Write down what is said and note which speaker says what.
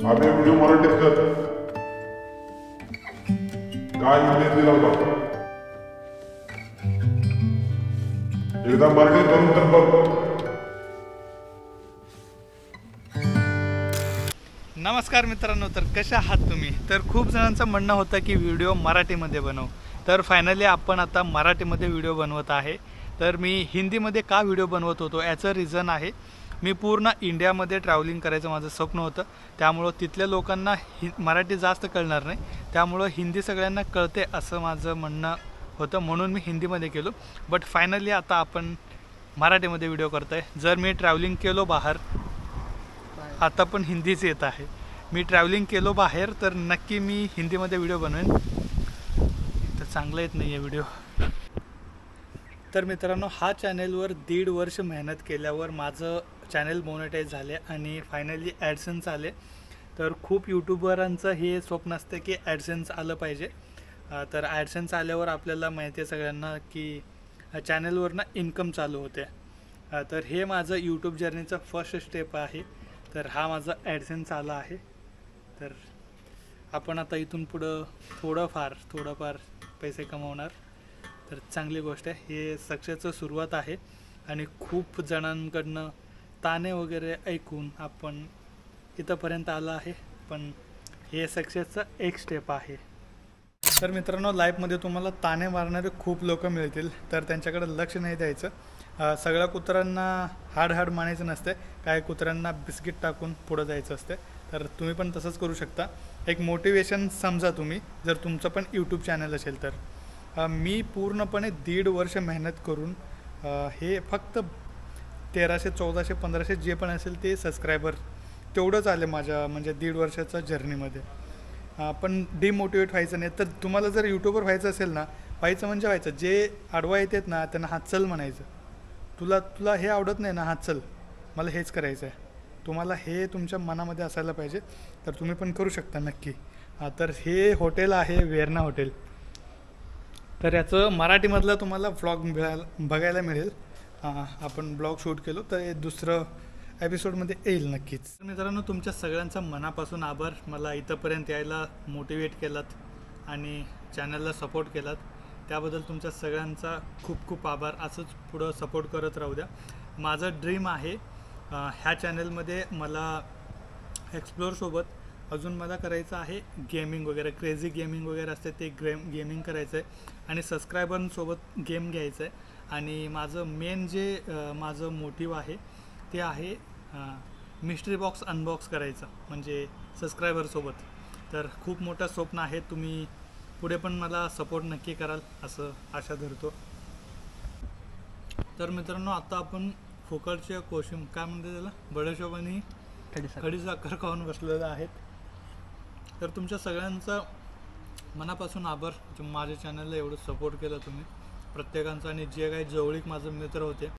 Speaker 1: आम्ही व्हिडिओ मराठीत कर काय इंग्रजी लावता एकदा मराठीत करून तर बघ.
Speaker 2: नमस्कार मित्रांनो, तर कशा आहात तुम्ही? तर खूप जणांचं म्हणणं होतं की व्हिडिओ मराठीमध्ये बनव. तर फायनली आपण आता मराठीमध्ये व्हिडिओ बनवत आहे. तर मी हिंदीमध्ये का व्हिडिओ बनवत होतो याचं रिझन आहे, मी पूर्ण इंडियामध्ये ट्रॅव्हलिंग करायचं माझं स्वप्न होतं. त्यामुळं तिथल्या लोकांना मराठी जास्त कळणार नाही, त्यामुळं हिंदी सगळ्यांना कळते असं माझं म्हणणं होतं, म्हणून मी हिंदीमध्ये केलो. बट फायनली आता आपण मराठीमध्ये व्हिडिओ करतो आहे. जर मी ट्रॅव्हलिंग केलो बाहेर, आता पण हिंदीच येत आहे, मी ट्रॅव्हलिंग केलो बाहेर तर नक्की मी हिंदीमध्ये व्हिडिओ बनवेन. तर चांगलं येत नाही आहे व्हिडिओ. तर मित्रांनो, हा चॅनेलवर 1.5 वर्ष मेहनत केल्यावर माझं चॅनल मोनेटाईज झाले आणि फायनली ॲडसेन्स आले. तर खूप यूट्यूबरांचं हे स्वप्न असतं की ॲडसेन्स आलं पाहिजे. तर ॲडसेन्स आल्यावर आपल्याला माहिती आहे सगळ्यांना की चॅनलवरनं इन्कम चालू होते. तर हे माझं यूट्यूब जर्नीचं फर्स्ट स्टेप आहे. तर हा माझा ॲडसेन्स आला आहे. तर आपण आता इथून पुढं थोडंफार पैसे कमवणार. तर चांगली गोष्ट आहे, हे सक्सेसचं सुरुवात आहे आणि खूप जणांकडनं ताणे वगैरे ऐकून आपण इथंपर्यंत आलं आहे. पण हे सक्सेसचं एक स्टेप आहे. तर मित्रांनो, लाईफमध्ये तुम्हाला ताणे मारणारे खूप लोक मिळतील, तर त्यांच्याकडे लक्ष नाही द्यायचं. सगळ्या कुत्र्यांना हाड मानायचं नसते, काही कुत्र्यांना बिस्किट टाकून पुढं जायचं असते. तर तुम्ही पण तसंच करू शकता. एक मोटिवेशन समजा तुम्ही, जर तुमचं पण यूट्यूब चॅनल असेल तर. मी पूर्णपणे 1.5 वर्ष मेहनत करून हे फक्त 1300, 1400, 1500 जे पण असेल ते सबस्क्रायबर तेवढंच आले माझ्या म्हणजे 1.5 वर्षाच्या जर्नीमध्ये. पण डिमोटिवेट व्हायचं नाही. तर तुम्हाला जर यूट्यूबर व्हायचं असेल ना, व्हायचं म्हणजे व्हायचं. जे आडवा येतात ना त्यांना हात चल म्हणायचं. तुला हे आवडत नाही ना, हात चल, मला हेच करायचं आहे. तुम्हाला हे तुमच्या मनामध्ये असायला पाहिजे. तर तुम्ही पण करू शकता नक्की. तर हे हॉटेल आहे वेर्ना हॉटेल. तर याचं मराठीमधलं तुम्हाला व्लॉग बघायला मिळेल. आपण ब्लॉग शूट केलो तर हे दुसरं एपिसोडमध्ये येईल नक्कीच. मित्रांनो, तुमच्या सगळ्यांचा मनापासून आभार. मला इथंपर्यंत यायला मोटिवेट केलात आणि चॅनलला सपोर्ट केलात, त्याबद्दल तुमच्या सगळ्यांचा खूप आभार. असंच पुढं सपोर्ट करत राहू द्या. माझं ड्रीम आहे ह्या चॅनलमध्ये मला एक्सप्लोरसोबत अजून मला करायचं आहे गेमिंग वगैरे, क्रेझी गेमिंग वगैरे असते ते गेमिंग करायचं आहे आणि सबस्क्रायबरसोबत गेम घ्यायचं आहे. आणि माझं मेन जे माझं मोटिव्ह आहे ते आहे मिस्ट्री बॉक्स अनबॉक्स करायचं, म्हणजे सबस्क्रायबरसोबत. तर खूप मोठं स्वप्न आहे. तुम्ही पुढे पण मला सपोर्ट नक्की कराल असं आशा धरतो. तर मित्रांनो, आता आपण फोकटच्या कोशिंब काय म्हणते त्याला, बडीशोप आणि खडीसाखर खाऊन बसलेलं आहेत. तर तुमच्या सगळ्यांचा मनापासून आभार. माझ्या चॅनलला एवढं सपोर्ट केलं तुम्ही प्रत्येकांचा, आणि जे काही जवळीक माझे मित्र होते